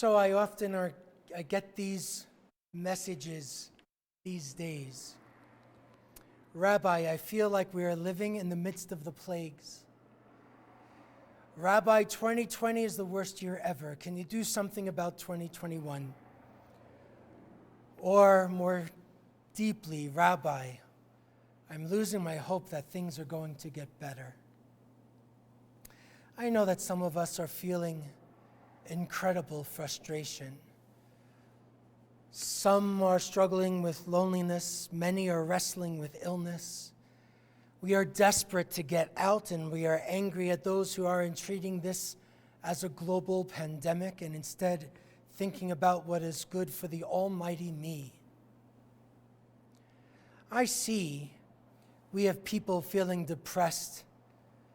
So I get these messages these days. Rabbi, I feel like we are living in the midst of the plagues. Rabbi, 2020 is the worst year ever. Can you do something about 2021? Or more deeply, Rabbi, I'm losing my hope that things are going to get better. I know that some of us are feeling incredible frustration. Some are struggling with loneliness. Many are wrestling with illness. We are desperate to get out, and we are angry at those who are treating this as a global pandemic and instead thinking about what is good for the almighty me. I see we have people feeling depressed,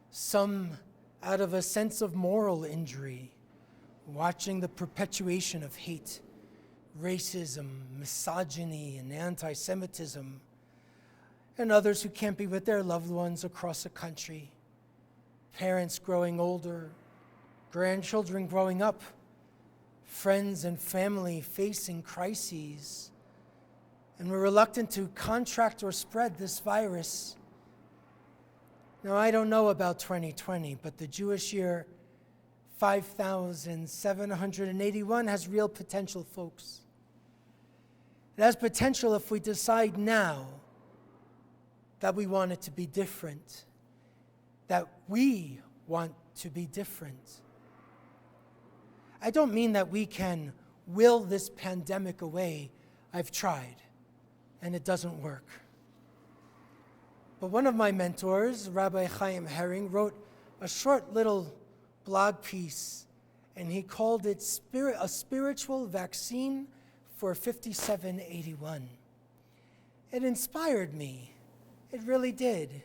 some out of a sense of moral injury, watching the perpetuation of hate, racism, misogyny, and anti-Semitism, and others who can't be with their loved ones across the country, parents growing older, grandchildren growing up, friends and family facing crises, and we're reluctant to contract or spread this virus. Now, I don't know about 2020, but the Jewish year 5,781 has real potential, folks. It has potential if we decide now that we want it to be different, that we want to be different. I don't mean that we can will this pandemic away. I've tried, and it doesn't work. But one of my mentors, Rabbi Chaim Herring, wrote a short little blog piece, and he called it a spiritual vaccine for 5781. It inspired me, it really did,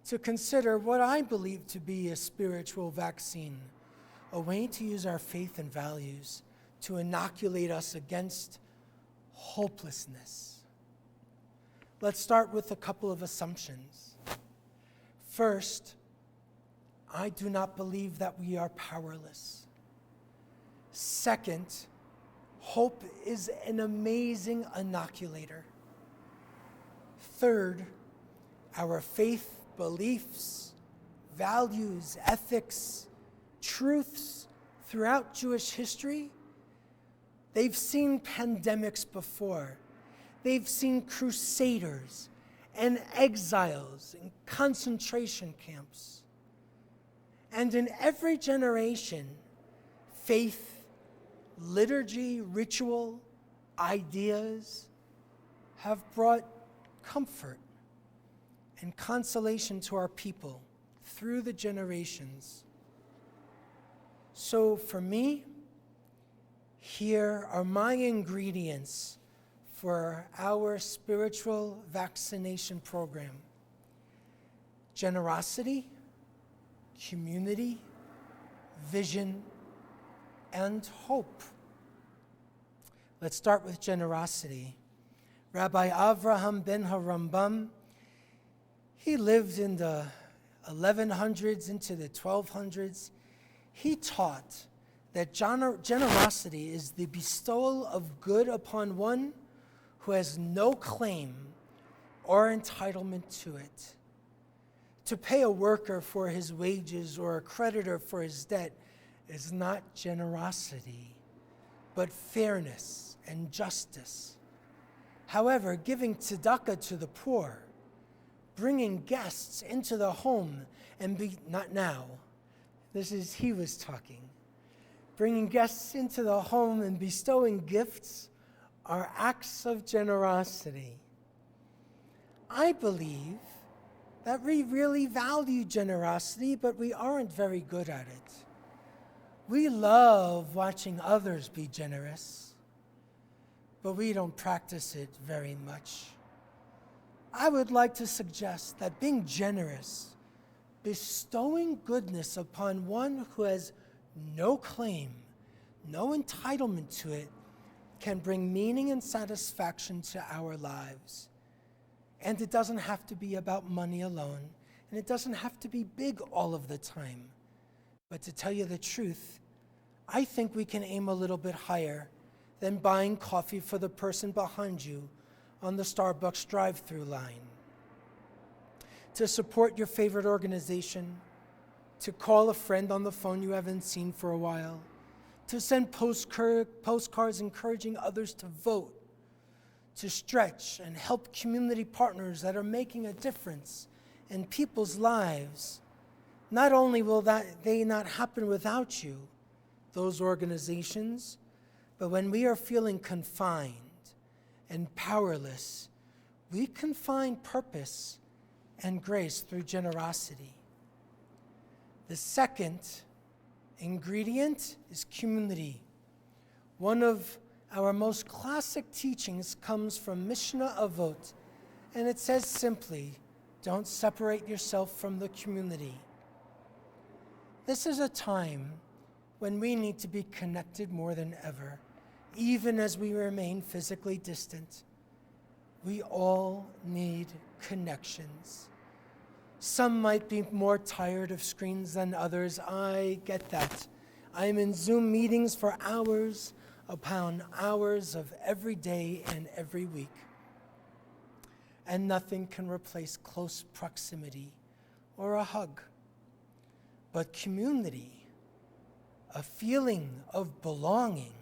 to consider what I believe to be a spiritual vaccine, a way to use our faith and values to inoculate us against hopelessness. Let's start with a couple of assumptions. First, I do not believe that we are powerless. Second, hope is an amazing inoculator. Third, our faith, beliefs, values, ethics, truths throughout Jewish history, they've seen pandemics before. They've seen crusaders and exiles and concentration camps. And in every generation, faith, liturgy, ritual, ideas have brought comfort and consolation to our people through the generations. So for me, here are my ingredients for our spiritual vaccination program: generosity, community, vision, and hope. Let's start with generosity. Rabbi Avraham ben Harambam, he lived in the 1100s into the 1200s. He taught that generosity is the bestowal of good upon one who has no claim or entitlement to it. To pay a worker for his wages or a creditor for his debt is not generosity, but fairness and justice. However, giving tzedakah to the poor, bringing guests into the home not now, he was talking. Bringing guests into the home and bestowing gifts are acts of generosity. I believe that we really value generosity, but we aren't very good at it. We love watching others be generous, but we don't practice it very much. I would like to suggest that being generous, bestowing goodness upon one who has no claim, no entitlement to it, can bring meaning and satisfaction to our lives. And it doesn't have to be about money alone, and it doesn't have to be big all of the time. But to tell you the truth, I think we can aim a little bit higher than buying coffee for the person behind you on the Starbucks drive-through line. To support your favorite organization, to call a friend on the phone you haven't seen for a while, to send postcards encouraging others to vote, to stretch and help community partners that are making a difference in people's lives. Not only will they not happen without you, those organizations, but when we are feeling confined and powerless, we can find purpose and grace through generosity. The second ingredient is community. One of our most classic teachings comes from Mishnah Avot, and it says simply, don't separate yourself from the community. This is a time when we need to be connected more than ever, even as we remain physically distant. We all need connections. Some might be more tired of screens than others. I get that. I'm in Zoom meetings for hours upon hours of every day and every week. And nothing can replace close proximity or a hug. But community, a feeling of belonging,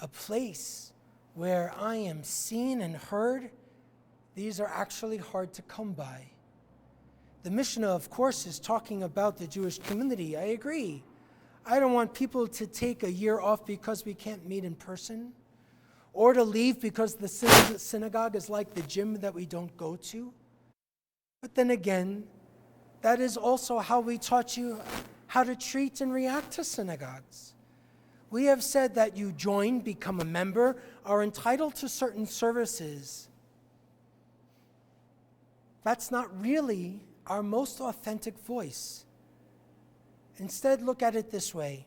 a place where I am seen and heard, these are actually hard to come by. The Mishnah, of course, is talking about the Jewish community. I agree. I don't want people to take a year off because we can't meet in person, or to leave because the synagogue is like the gym that we don't go to. But then again, that is also how we taught you how to treat and react to synagogues. We have said that you join, become a member, are entitled to certain services. That's not really our most authentic voice. Instead, look at it this way.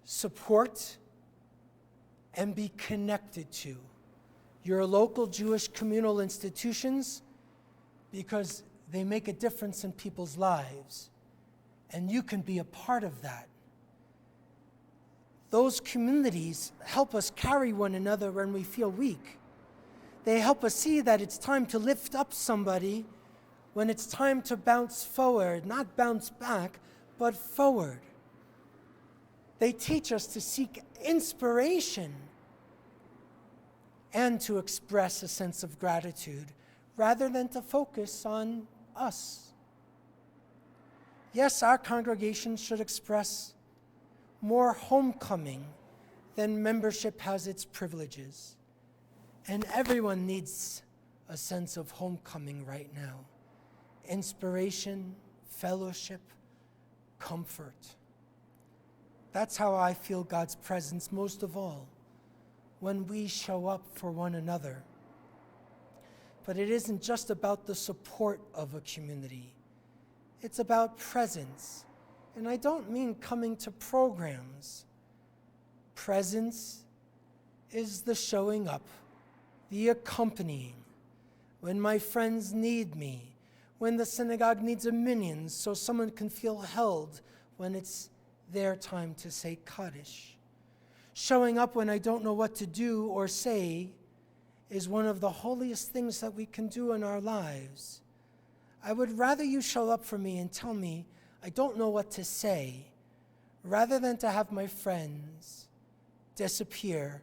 Support and be connected to your local Jewish communal institutions because they make a difference in people's lives, and you can be a part of that. Those communities help us carry one another when we feel weak. They help us see that it's time to lift up somebody when it's time to bounce forward, not bounce back, but forward. They teach us to seek inspiration and to express a sense of gratitude rather than to focus on us. Yes, our congregation should express more homecoming than membership has its privileges. And everyone needs a sense of homecoming right now. Inspiration, fellowship, comfort. That's how I feel God's presence most of all, when we show up for one another. But it isn't just about the support of a community. It's about presence. And I don't mean coming to programs. Presence is the showing up, the accompanying, when my friends need me, when the synagogue needs a minyan so someone can feel held when it's their time to say Kaddish. Showing up when I don't know what to do or say is one of the holiest things that we can do in our lives. I would rather you show up for me and tell me I don't know what to say, rather than to have my friends disappear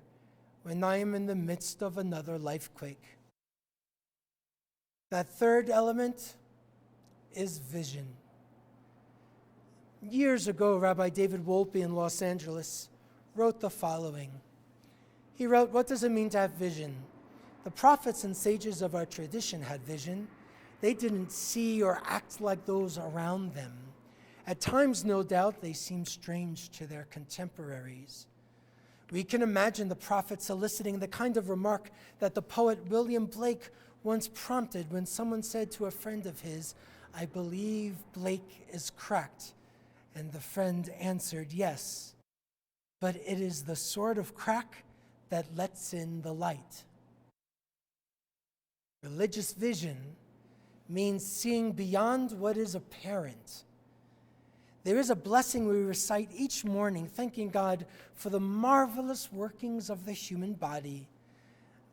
when I am in the midst of another lifequake. That third element is vision. Years ago, Rabbi David Wolpe in Los Angeles wrote the following. He wrote, "What does it mean to have vision? The prophets and sages of our tradition had vision. They didn't see or act like those around them. At times, no doubt, they seemed strange to their contemporaries. We can imagine the prophets eliciting the kind of remark that the poet William Blake once prompted when someone said to a friend of his, 'I believe Blake is cracked.' And the friend answered, 'Yes, but it is the sort of crack that lets in the light.' Religious vision means seeing beyond what is apparent. There is a blessing we recite each morning, thanking God for the marvelous workings of the human body.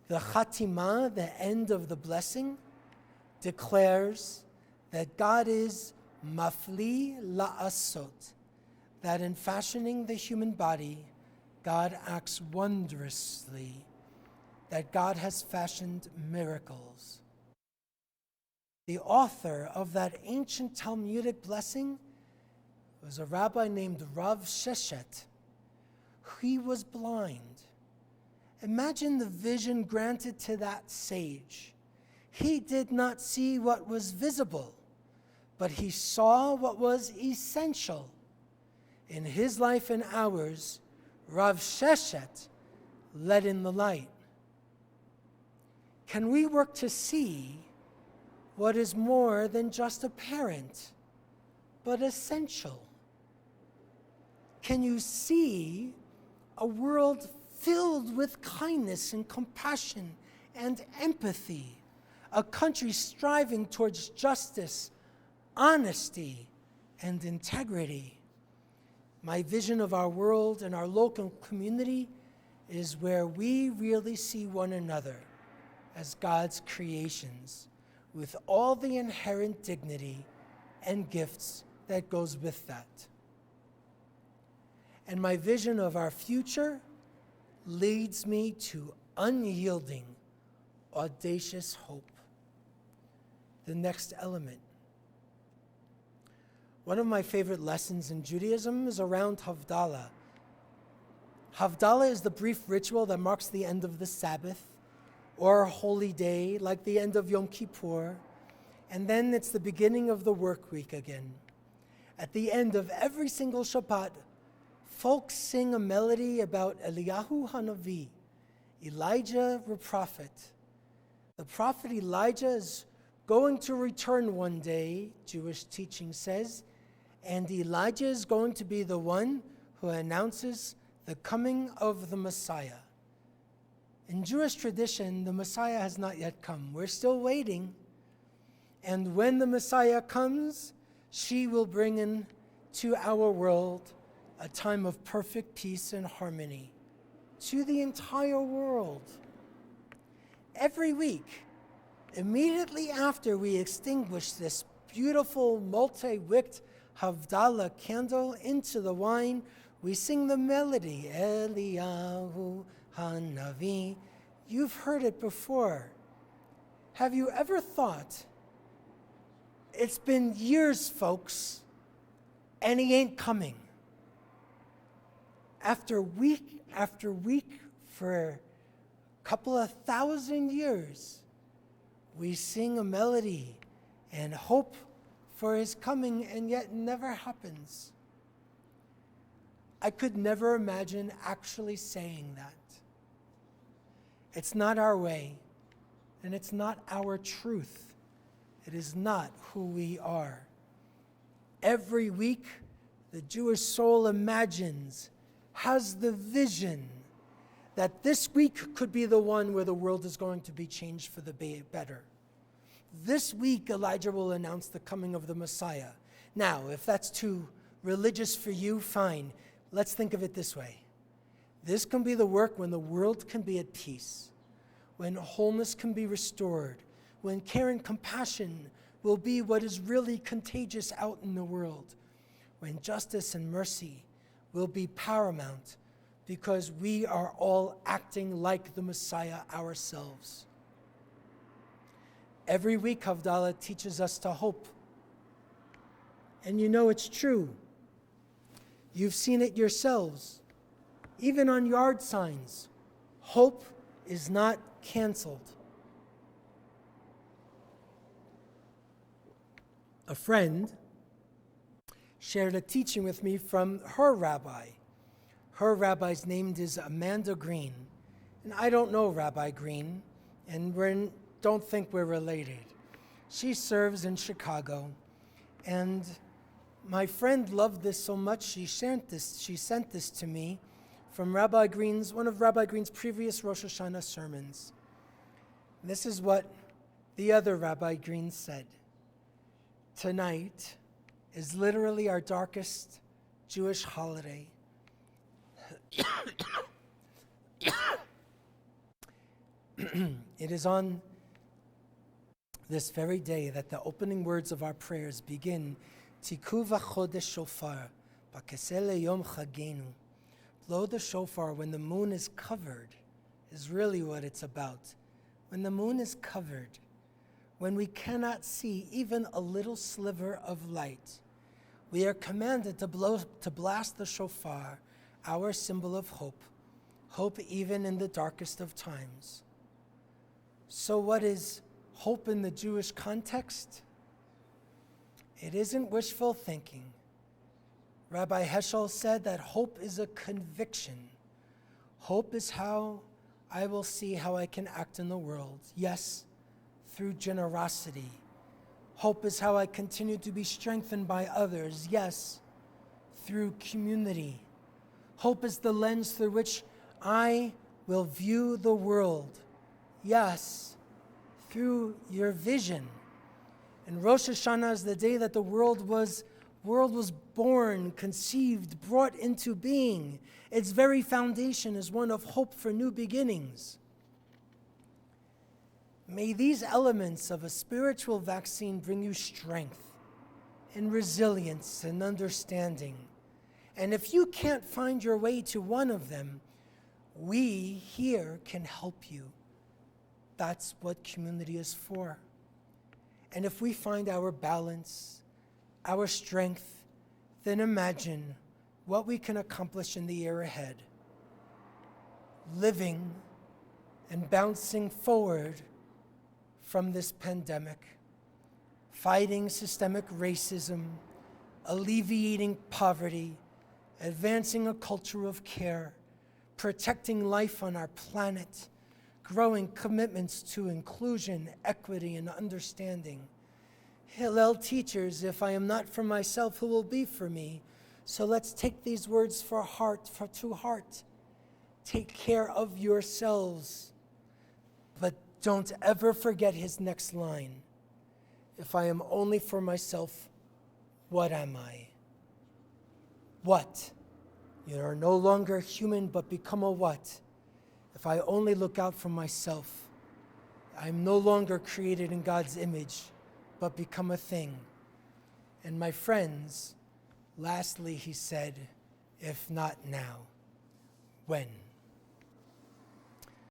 The Chatimah, the end of the blessing, declares that God is mafli la'asot, that in fashioning the human body, God acts wondrously, that God has fashioned miracles. The author of that ancient Talmudic blessing was a rabbi named Rav Sheshet. He was blind. Imagine the vision granted to that sage. He did not see what was visible, but he saw what was essential. In his life and ours, Rav Sheshet let in the light. Can we work to see what is more than just apparent, but essential? Can you see a world filled with kindness and compassion and empathy, a country striving towards justice, honesty, and integrity? My vision of our world and our local community is where we really see one another as God's creations, with all the inherent dignity and gifts that goes with that. And my vision of our future leads me to unyielding, audacious hope. The next element. One of my favorite lessons in Judaism is around Havdalah. Havdalah is the brief ritual that marks the end of the Sabbath or a holy day, like the end of Yom Kippur, and then it's the beginning of the work week again. At the end of every single Shabbat, folks sing a melody about Eliyahu Hanavi, Elijah the prophet. The prophet Elijah is going to return one day, Jewish teaching says, and Elijah is going to be the one who announces the coming of the Messiah. In Jewish tradition, the Messiah has not yet come. We're still waiting. And when the Messiah comes, she will bring into our world a time of perfect peace and harmony to the entire world. Every week, immediately after we extinguish this beautiful multi-wicked Havdalah candle into the wine, we sing the melody, Eliyahu Hanavi. You've heard it before. Have you ever thought, it's been years, folks, and he ain't coming? After week, for a couple of thousand years, we sing a melody and hope for his coming, and yet it never happens. I could never imagine actually saying that. It's not our way, and it's not our truth. It is not who we are. Every week, the Jewish soul imagines, has the vision that this week could be the one where the world is going to be changed for the better. This week, Elijah will announce the coming of the Messiah. Now, if that's too religious for you, fine. Let's think of it this way. This can be the work when the world can be at peace, when wholeness can be restored, when care and compassion will be what is really contagious out in the world, when justice and mercy will be paramount because we are all acting like the Messiah ourselves. Every week, Havdalah teaches us to hope. And you know it's true. You've seen it yourselves. Even on yard signs, hope is not canceled. A friend shared a teaching with me from her rabbi. Her rabbi's name is Amanda Green. And I don't know Rabbi Green, and don't think we're related. She serves in Chicago, and my friend loved this so much she sent this to me from one of Rabbi Green's previous Rosh Hashanah sermons. And this is what the other Rabbi Green said. Tonight is literally our darkest Jewish holiday. It is on this very day that the opening words of our prayers begin. Tiku v'chodesh shofar, b'keseh leyom chagenu. Blow the shofar when the moon is covered, is really what it's about. When the moon is covered, when we cannot see even a little sliver of light, we are commanded to blast the shofar, our symbol of hope, hope even in the darkest of times. So what is hope in the Jewish context? It isn't wishful thinking. Rabbi Heschel said that hope is a conviction. Hope is how I will see how I can act in the world. Yes, through generosity. Hope is how I continue to be strengthened by others. Yes, through community. Hope is the lens through which I will view the world. Yes, through your vision. And Rosh Hashanah is the day that the world was born, conceived, brought into being. Its very foundation is one of hope for new beginnings. May these elements of a spiritual vaccine bring you strength and resilience and understanding. And if you can't find your way to one of them, we here can help you. That's what community is for. And if we find our balance, our strength, then imagine what we can accomplish in the year ahead. Living and bouncing forward from this pandemic, fighting systemic racism, alleviating poverty, advancing a culture of care, protecting life on our planet, growing commitments to inclusion, equity, and understanding. Hillel teaches, if I am not for myself, who will be for me? So let's take these words to heart. Take care of yourselves. But don't ever forget his next line. If I am only for myself, what am I? What? You are no longer human, but become a what? If I only look out for myself, I am no longer created in God's image, but become a thing. And my friends, lastly, he said, if not now, when?